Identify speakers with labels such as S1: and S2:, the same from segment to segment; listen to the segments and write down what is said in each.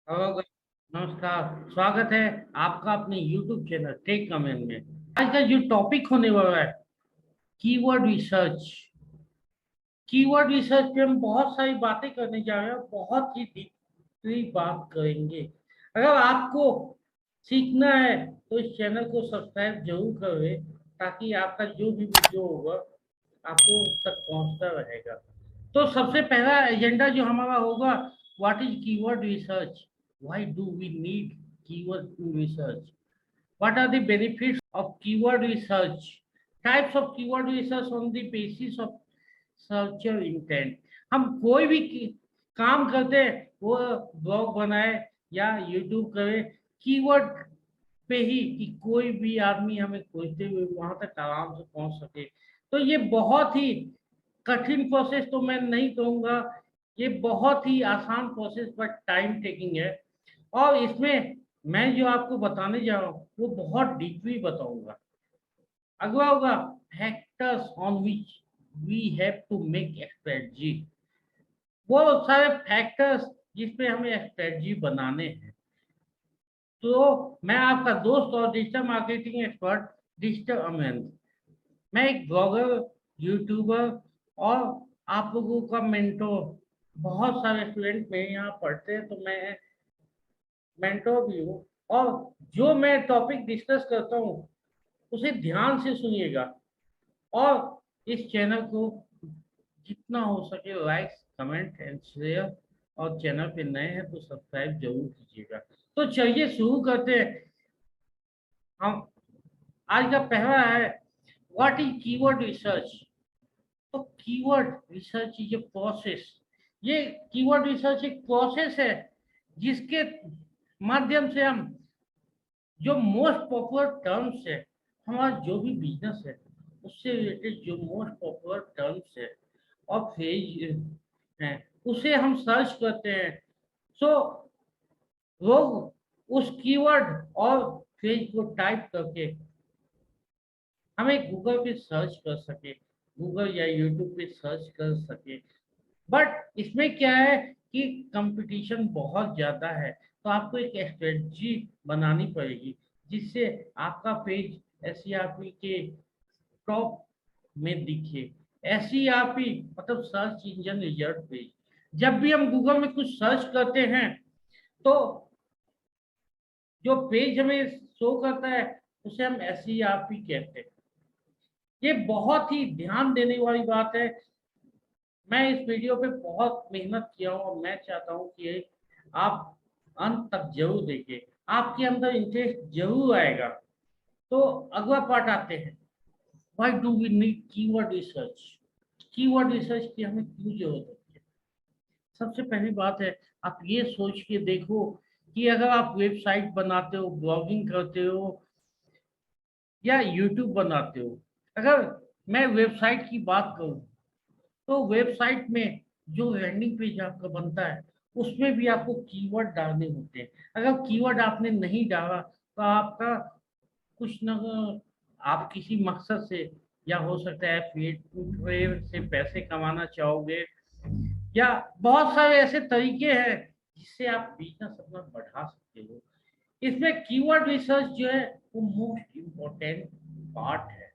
S1: Hello, नमस्कार। स्वागत है आपका अपने YouTube चैनल टेक कमेंट में। आज का जो टॉपिक होने वाला है, कीवर्ड रिसर्च। कीवर्ड रिसर्च पे हम बहुत सारी बातें करने जा रहे हैं, बहुत ही डीपली बात करेंगे। अगर आपको सीखना है तो इस चैनल को सब्सक्राइब जरूर करें, ताकि आपका जो भी वीडियो होगा आपको तक पहुंचता रहेगा। तो सबसे पहला एजेंडा जो हमारा होगा, what is keyword research, why do we need keyword research, what are the benefits of keyword research, types of keyword research on the basis of searcher intent। हम कोई भी काम करते हैं, वो ब्लॉग बनाए या यूट्यूब करे, कीवर्ड पे ही कि कोई भी आदमी हमें खोजते हुए वहां तक आराम से पहुंच सके। तो ये बहुत ही कठिन प्रोसेस तो मैं नहीं कहूंगा, ये बहुत ही आसान प्रोसेस बट टाइम टेकिंग है। और इसमें मैं जो आपको बताने जा रहा हूँ वो बहुत डीपली बताऊंगा। अगला होगा factors on which we have to make strategy. वो सारे फैक्टर्स जिसपे हमें स्ट्रेटजी बनाने हैं। तो मैं आपका दोस्त और डिजिटल मार्केटिंग एक्सपर्ट डिजिटल अमन, मैं एक ब्लॉगर, यूट्यूबर और आप लोगों का मेंटोर। बहुत सारे स्टूडेंट मेरे यहाँ पढ़ते हैं, तो मैं मेंटोर भी हूँ। और जो मैं टॉपिक डिस्कस करता हूँ उसे ध्यान से सुनिएगा, और इस चैनल को जितना हो सके लाइक, कमेंट एंड शेयर। और चैनल पे नए हैं तो सब्सक्राइब जरूर कीजिएगा। तो चलिए शुरू करते हैं। हम आज का पहला है, व्हाट इज कीवर्ड रिसर्च। तो keyword research is a process. ये कीवर्ड रिसर्च एक प्रोसेस है जिसके माध्यम से हम जो मोस्ट पॉपुलर टर्म्स है, हमारा जो भी बिजनेस है उससे रिलेटेड जो मोस्ट पॉपुलर टर्म्स है और फ्रेज है, उसे हम सर्च करते हैं। सो लोग उस कीवर्ड और फ्रेज को टाइप करके हमें गूगल पे सर्च कर सके, गूगल या यूट्यूब पे सर्च कर सके। बट इसमें क्या है कि कंपटीशन बहुत ज़्यादा है, तो आपको एक स्ट्रेटजी बनानी पड़ेगी जिससे आपका पेज एसईआरपी के टॉप में दिखे। एसईआरपी मतलब सर्च इंजन रिजल्ट पेज। जब भी हम गूगल में कुछ सर्च करते हैं तो जो पेज हमें शो करता है उसे हम एसईआरपी कहते हैं। ये बहुत ही ध्यान देने वाली बात है। मैं इस वीडियो पे बहुत मेहनत किया हूँ और मैं चाहता हूँ कि आप अंत तक जरूर देखें, आपके अंदर इंटरेस्ट जरूर आएगा। तो अगला पार्ट आते हैं, why do we need keyword research. Keyword research की हमें क्यों जरूरत होती है। सबसे पहली बात है, आप ये सोच के देखो कि अगर आप वेबसाइट बनाते हो, ब्लॉगिंग करते हो या यूट्यूब बनाते हो, अगर मैं वेबसाइट की बात करूँ तो वेबसाइट में जो लैंडिंग पेज आपका बनता है उसमें भी आपको कीवर्ड डालने होते हैं। अगर कीवर्ड आपने नहीं डाला तो आपका कुछ न, आप किसी मकसद से, या हो सकता है एफिलिएट से पैसे कमाना चाहोगे, या बहुत सारे ऐसे तरीके हैं जिससे आप बिजनेस अपना बढ़ा सकते हो। इसमें कीवर्ड रिसर्च जो है वो मोस्ट इम्पोर्टेंट पार्ट है।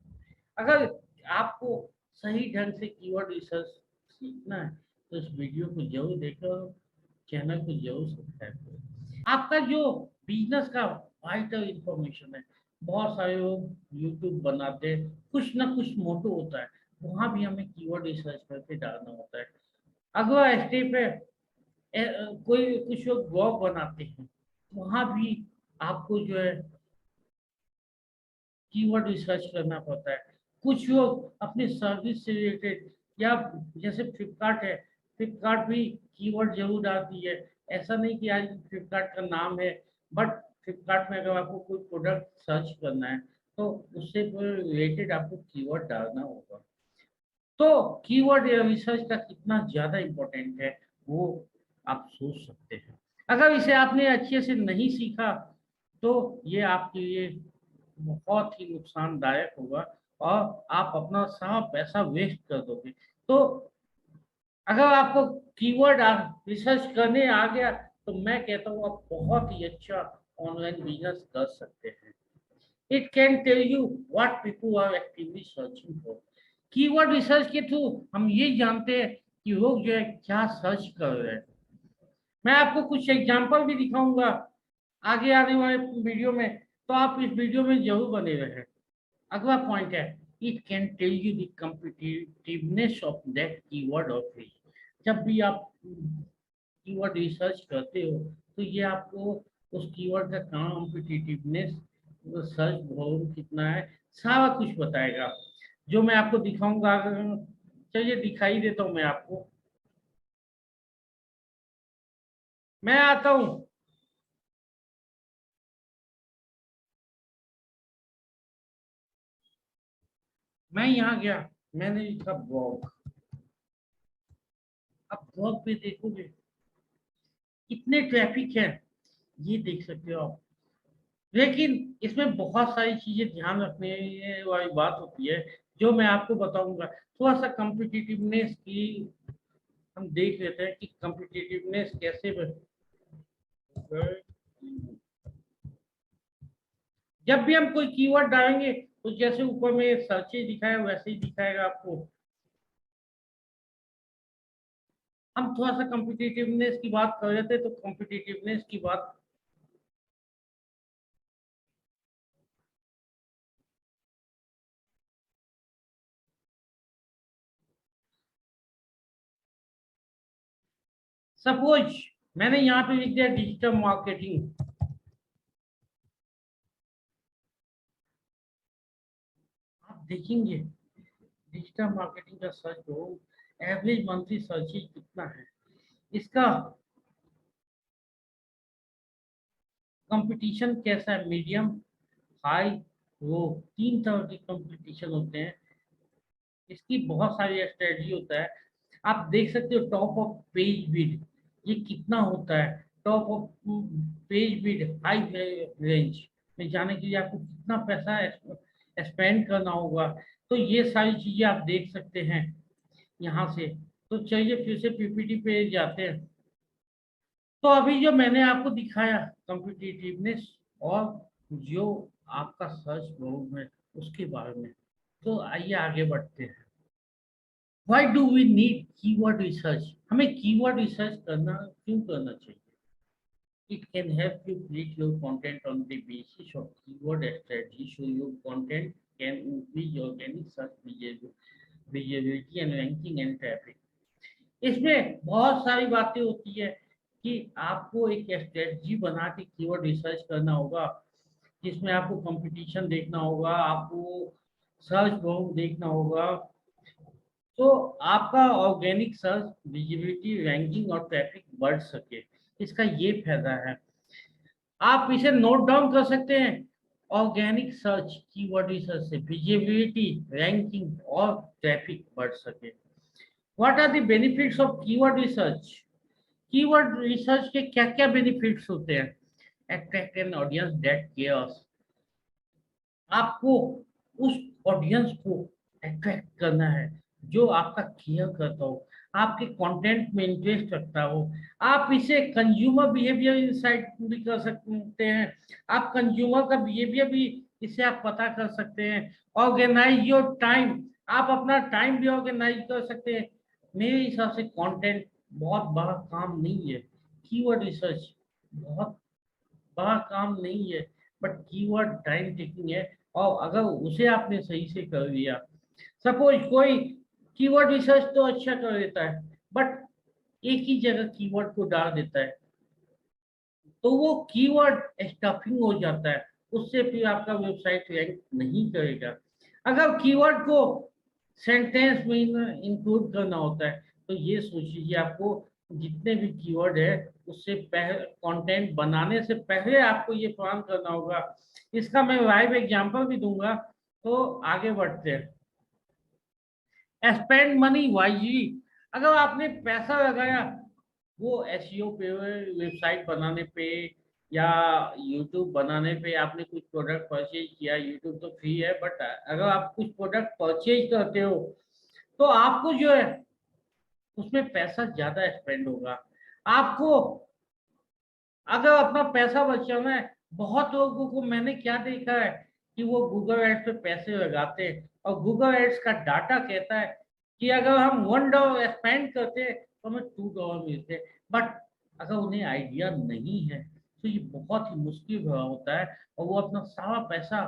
S1: अगर आपको सही ढंग से कीवर्ड रिसर्च सीखना है तो इस वीडियो को जरूर देखो, चैनल को जरूर सब्सक्राइब करो। आपका जो बिजनेस का वाइटल इंफॉर्मेशन है, बहुत सारे लोग यूट्यूब बनाते हैं, कुछ ना कुछ मोटो होता है, वहां भी हमें कीवर्ड रिसर्च करके डालना होता है। अगला स्टेप है, कोई कुछ लोग ब्लॉग बनाते हैं, वहां भी आपको जो है कीवर्ड रिसर्च करना पड़ता है। कुछ लोग अपनी सर्विस से रिलेटेड, या जैसे फ्लिपकार्ट है, फ्लिपकार्ट भी कीवर्ड जरूर डालती है। ऐसा नहीं कि आज फ्लिपकार्ट का नाम है, बट फ्लिपकार्ट में अगर आपको कोई प्रोडक्ट सर्च करना है तो उससे रिलेटेड आपको कीवर्ड डालना होगा। तो कीवर्ड रिसर्च का कितना ज्यादा इम्पोर्टेंट है वो आप सोच सकते हैं। अगर इसे आपने अच्छे से नहीं सीखा तो ये आपके लिए बहुत ही नुकसानदायक होगा, और आप अपना सारा पैसा वेस्ट कर दोगे। तो अगर आपको कीवर्ड रिसर्च करने आ गया तो मैं कहता हूँ आप बहुत ही अच्छा ऑनलाइन बिजनेस कर सकते हैं। It can tell you what people are actively searching for. Keyword research के थ्रू हम ये जानते हैं कि लोग जो है क्या सर्च कर रहे हैं। मैं आपको कुछ एग्जांपल भी दिखाऊंगा आगे आने वाले वीडियो में, तो आप इस वीडियो में जरूर बने रहें। अगला पॉइंट है, it can tell you the competitiveness of that keyword और फ्रेज। जब भी आप कीवर्ड रिसर्च करते हो तो ये आपको उस कीवर्ड का कॉम्पिटिटिवनेस, सर्च वॉल्यूम कितना है, सारा कुछ बताएगा, जो मैं आपको दिखाऊंगा। चलिए दिखाई देता हूँ मैं आपको। मैं आता हूँ, मैं यहाँ गया, मैंने लिखा ब्लॉग। अब ब्लॉग पे देखोगे कितने ट्रैफिक है, ये देख सकते हो आप। लेकिन इसमें बहुत सारी चीजें ध्यान रखने वाली बात होती है, जो मैं आपको बताऊंगा। थोड़ा सा कॉम्पिटिटिवनेस की हम देख लेते हैं कि कॉम्पिटिटिवनेस कैसे जब भी हम कोई कीवर्ड डालेंगे तो जैसे ऊपर में सर्चेज दिखाया वैसे ही दिखाएगा आपको। हम थोड़ा सा कॉम्पिटिटिवनेस की बात कर रहे थे, तो कॉम्पिटिटिवनेस की बात, सपोज मैंने यहाँ पे लिख दिया डिजिटल मार्केटिंग। आप देखेंगे डिजिटल मार्केटिंग का सर्च हो, एवरेज मंथली सर्चेज कितना है, इसका कंपटीशन कैसा है, मीडियम, हाई, लो, तीन तरह के कंपटीशन होते हैं। इसकी बहुत सारी स्ट्रेटजी होता है। आप देख सकते हो टॉप ऑफ पेज बिड ये कितना होता है, top of page bid high range में जाने के लिए आपको कितना पैसा स्पेंड करना होगा। तो ये सारी चीजें आप देख सकते हैं यहाँ से। तो चलिए फिर से पीपीटी पे जाते हैं। तो अभी जो मैंने आपको दिखाया कॉम्पिटिटिवनेस और जो आपका सर्च वॉल्यूम है उसके बारे में, तो आइए आगे बढ़ते हैं। Why do we need keyword research? हमें कीवर्ड रिसर्च करना क्यों करना चाहिए? It can help you create your content on the basis of keyword strategy, so your content can increase organic search visibility and ranking and traffic. इसमें बहुत सारी बातें होती है कि आपको एक स्ट्रेटजी बना के कीवर्ड रिसर्च करना होगा, जिसमें आपको कंपटीशन देखना होगा, आपको सर्च वॉल्यूम देखना होगा, तो आपका ऑर्गेनिक सर्च विजिबिलिटी रैंकिंग और ट्रैफिक बढ़ सके। इसका ये फायदा है, आप इसे नोट डाउन कर सकते हैं। ऑर्गेनिक सर्च कीवर्ड रिसर्च से विजिबिलिटी, रैंकिंग और ट्रैफिक बढ़ सके। What are the benefits of keyword research? Keyword research के क्या क्या बेनिफिट्स होते हैं? Attract an audience that cares. आपको उस ऑडियंस को अट्रैक्ट करना है जो आपका केयर करता हो, आपके कंटेंट में इंटरेस्ट रखता हो। आप इसे कंज्यूमर बिहेवियर इंसाइट भी कर सकते हैं। आप कंज्यूमर का बिहेवियर भी इसे आप पता कर सकते हैं। ऑर्गेनाइज योर टाइम, आप अपना टाइम भी ऑर्गेनाइज कर सकते हैं। मेरे हिसाब से कंटेंट बहुत बड़ा काम नहीं है, कीवर्ड रिसर्च बहुत बड़ा काम नहीं है, बट कीवर्ड टाइम टेकिंग है। और अगर उसे आपने सही से कर लिया, सपोज कोई कीवर्ड रिसर्च तो अच्छा कर लेता है बट एक ही जगह कीवर्ड को डाल देता है, तो वो कीवर्ड स्टफिंग हो जाता है, उससे फिर आपका वेबसाइट रैंक नहीं करेगा। अगर कीवर्ड को सेंटेंस में इंक्लूड करना होता है, तो ये सोच लीजिए आपको जितने भी कीवर्ड है उससे पहले कंटेंट बनाने से पहले आपको ये प्लान करना होगा। इसका मैं लाइव एग्जांपल भी दूंगा। तो आगे बढ़ते हैं। Spend money wisely. अगर आपने पैसा लगाया वो एसईओ पे, वेबसाइट बनाने पे या यूट्यूब बनाने पे, आपने कुछ प्रोडक्ट परचेज किया, यूट्यूब तो फ्री है बट अगर आप कुछ प्रोडक्ट परचेज करते हो तो आपको जो है उसमें पैसा ज्यादा स्पेंड होगा। आपको अगर अपना पैसा बचाना है, बहुत लोगों को मैंने क्या देखा है कि वो गूगल एड्स पे पैसे लगाते हैं और गूगल एड्स का डाटा कहता है कि अगर हम $1 स्पेंड करते हैं तो हमें $2 मिलते हैं। बट अगर उन्हें आइडिया नहीं है तो ये बहुत ही मुश्किल भरा होता है और वो अपना सारा पैसा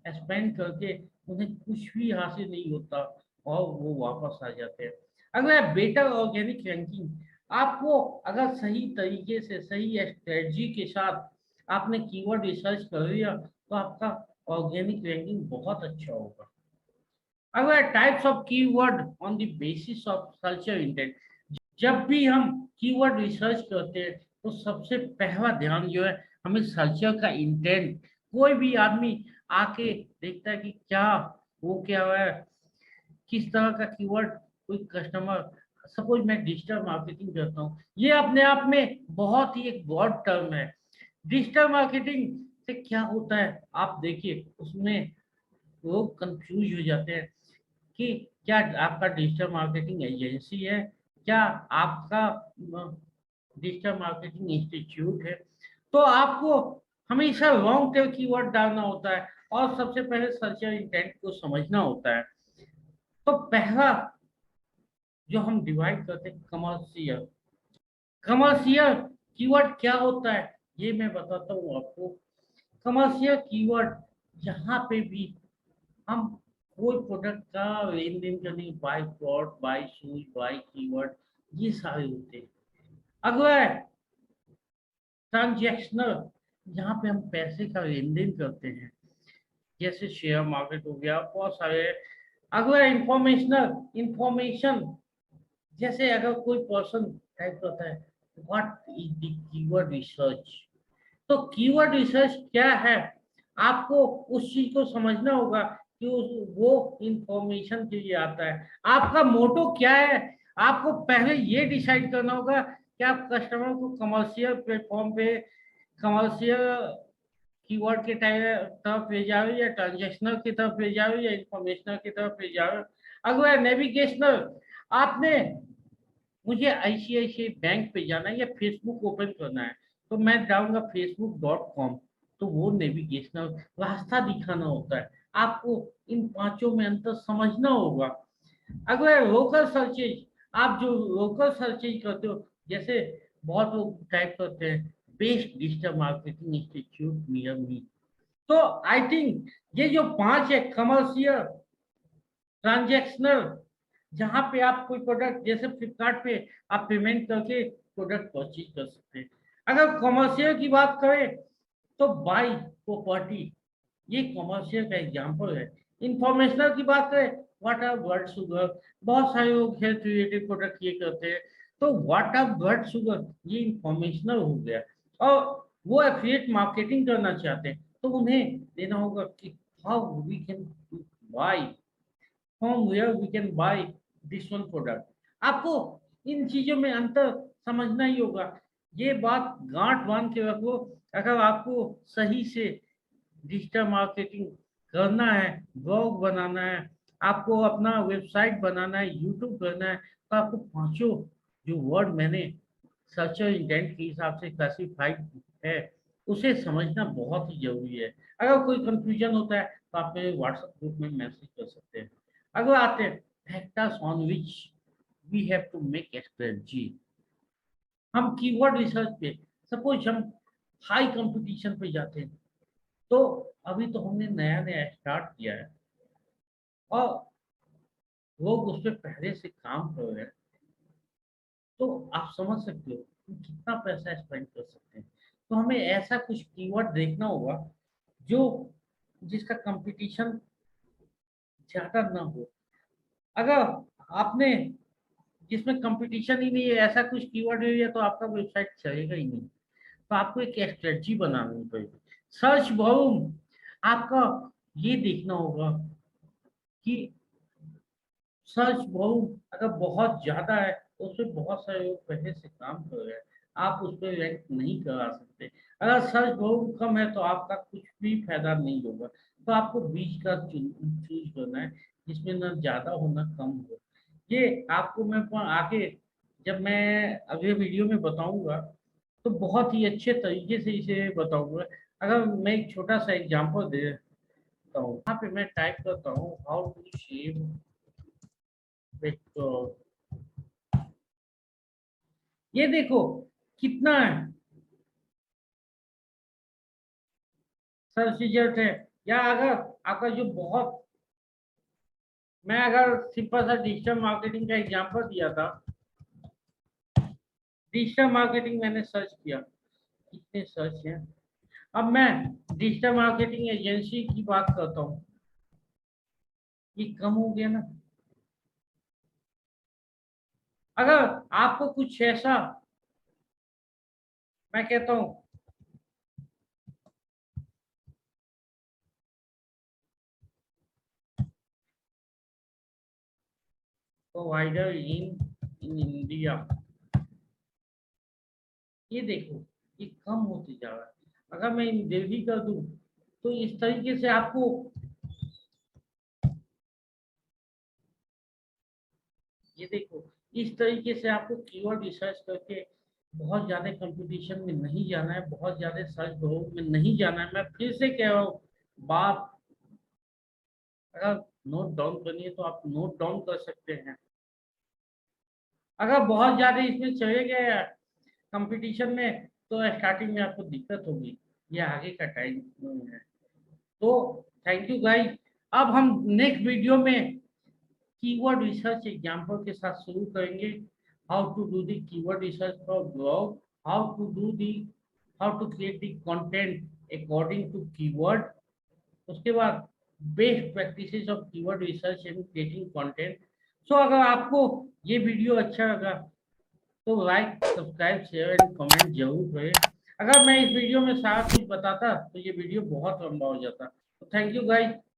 S1: स्पेंड करके उन्हें कुछ भी हासिल नहीं होता और वो वापस आ जाते हैं। अगर बेटर ऑर्गेनिक रैंकिंग, आपको अगर सही तरीके से सही स्ट्रेटजी के साथ आपने कीवर्ड रिसर्च कर लिया तो आपका ऑर्गेनिक रैंकिंग बहुत अच्छा होगा। अगर types of keyword on the basis of searcher intent, जब भी हम कीवर्ड रिसर्च करते हैं तो सबसे पहला ध्यान जो है हमें सर्चर का इंटेंट, कोई भी आदमी आके देखता है कि क्या वो क्या है, किस तरह का कीवर्ड कोई कस्टमर, सपोज मैं डिजिटल मार्केटिंग करता हूँ, ये अपने आप में बहुत ही एक ब्रॉड टर्म है। डिजिटल मार्केटिंग से क्या होता है आप देखिए, उसमें लोग कंफ्यूज हो जाते हैं कि क्या आपका डिजिटल मार्केटिंग एजेंसी है, क्या आपका डिजिटल मार्केटिंग इंस्टीट्यूट है। तो आपको हमेशा लॉन्ग टेल कीवर्ड डालना होता है और सबसे पहले सर्चर इंटेंट को समझना होता है। तो पहला जो हम डिवाइड करते हैं कमर्शियल, कमर्शियल कीवर्ड क्या होता है ये मैं बताता हूँ आपको। कमर्शियल कीवर्ड जहाँ पे भी हम कोई प्रोडक्ट का लेन देन करने, buy plot, buy shoes, buy keyword, ये सारे होते हैं। अगला ट्रांजेक्शनल, जहाँ पे हम पैसे का लेन देन करते हैं, जैसे शेयर मार्केट हो गया, बहुत सारे। अगला इंफॉर्मेशनल, इंफॉर्मेशन, जैसे अगर कोई पर्सन टाइप करता है what is the keyword research, तो कीवर्ड रिसर्च क्या है, आपको उस चीज को समझना होगा कि वो इंफॉर्मेशन के लिए आता है। आपका मोटो क्या है, आपको पहले ये डिसाइड करना होगा कि आप कस्टमर को कमर्शियल प्लेटफॉर्म पे कमर्शियल कीवर्ड के तरफ ले जाओ या ट्रांजेक्शनल की तरफ ले जाओ या इंफॉर्मेशनल की तरफ ले जाओ। अगर नेविगेशनल, आपने मुझे आईसीआईसीआई बैंक पे जाना है या फेसबुक ओपन करना है तो मैं जाऊंगा facebook.com, तो वो नेविगेशनल रास्ता दिखाना होता है। आपको इन पांचों में अंतर समझना होगा। अगर लोकल सर्चेज, आप जो लोकल सर्चेज करते हो, जैसे बहुत लोग टाइप करते हैं best digital marketing institute near me, तो आई थिंक ये जो पांच है कमर्शियल, ट्रांजेक्शनल, जहां पे आप कोई प्रोडक्ट जैसे फ्लिपकार्ट पे आप पेमेंट करके प्रोडक्ट परचेज कर सकते हैं। अगर कमर्शियल की बात करें तो बाई प्रॉपर्टी, ये कमर्शियल का एग्जांपल है। इंफॉर्मेशनल की बात करें, व्हाट आर ब्लड शुगर, बहुत सारे लोग हेल्थ रिलेटेड प्रोडक्ट ये करते हैं, तो व्हाट आर ब्लड शुगर ये इंफॉर्मेशनल हो गया। और वो एफिलिएट मार्केटिंग करना चाहते हैं तो उन्हें देना होगा कि how we can buy, from where we can buy this one product। आपको इन चीजों में अंतर समझना ही होगा। ये बात गांठ बांध के रखो। अगर आपको सही से डिजिटल मार्केटिंग करना है, ब्लॉग बनाना है, आपको अपना वेबसाइट बनाना है, यूट्यूब करना है, तो आपको पांचों जो वर्ड मैंने सर्चर इंटेंट के हिसाब से क्लासिफाइड है उसे समझना बहुत ही जरूरी है। अगर कोई कंफ्यूजन होता है तो आप मेरे व्हाट्सएप ग्रुप में मैसेज कर सकते हैं। अगर आते हैं factors on which we have to make strategy, हम कीवर्ड रिसर्च पे सपोज हम हाई कंपटीशन पे जाते हैं, तो अभी तो हमने नया नया स्टार्ट किया है और लोग उस पर पहले से काम कर रहे हैं, तो आप समझ सकते हो कि कितना पैसा स्पेंड कर सकते हैं। तो हमें ऐसा कुछ कीवर्ड देखना होगा जो जिसका कंपटीशन ज्यादा ना हो। अगर आपने जिसमें कंपटीशन ही नहीं है ऐसा कुछ कीवर्ड है तो आपका वेबसाइट चलेगा ही नहीं। तो आपको एक स्ट्रेटजी बनानी पड़ेगी। सर्च वॉल्यूम, आपका ये देखना होगा कि सर्च वॉल्यूम अगर बहुत ज्यादा है तो उसमें बहुत सारे लोग पहले से काम कर रहे हैं, आप उस पर रैंक नहीं करा सकते। अगर सर्च वॉल्यूम कम है तो आपका कुछ भी फायदा नहीं होगा। तो आपको बीच का चूज करना है जिसमें ना ज्यादा हो ना कम हो। ये आपको मैं आगे जब मैं अगले वीडियो में बताऊंगा तो बहुत ही अच्छे तरीके से इसे बताऊंगा। अगर मैं एक छोटा सा एग्जांपल दे देता हूँ, यहाँ पे मैं टाइप करता हूँ हाउ टू शेप वेक्टर। ये देखो कितना है सर्च रिजल्ट है। या अगर आपका जो बहुत, मैं अगर सिंपल सा डिजिटल मार्केटिंग का एग्जांपल दिया था, डिजिटल मार्केटिंग मैंने सर्च किया, कितने सर्च हैं। अब मैं डिजिटल मार्केटिंग एजेंसी की बात करता हूँ, ये कम हो गया ना। अगर आपको कुछ ऐसा, मैं कहता हूँ प्रोवाइडर इन इंडिया, ये देखो ये कम होते जा रहा है। अगर मैं इन दिल्ली कर दूं तो इस तरीके से आपको, ये देखो इस तरीके से आपको कीवर्ड रिसर्च करके बहुत ज्यादा कंपटीशन में नहीं जाना है, बहुत ज्यादा सर्च दौड़ में नहीं जाना है। मैं फिर से कह रहा हूँ बात, अगर नोट डाउन करनी है तो आप नोट डाउन कर सकते हैं। अगर बहुत ज्यादा इसमें चले गए कंपटीशन में तो स्टार्टिंग में आपको दिक्कत होगी, ये आगे का टाइम है। तो थैंक यू गाइस। अब हम नेक्स्ट वीडियो में कीवर्ड रिसर्च एग्जाम्पल के साथ शुरू करेंगे। How to do the keyword research for blog, how to create the content according to keyword. उसके बाद best practices of keyword research and creating content. So अगर आपको ये वीडियो अच्छा लगा तो like subscribe share and comment जरूर करें। अगर मैं इस वीडियो में सारा कुछ बताता तो ये वीडियो बहुत लंबा हो जाता। तो थैंक यू गाइस।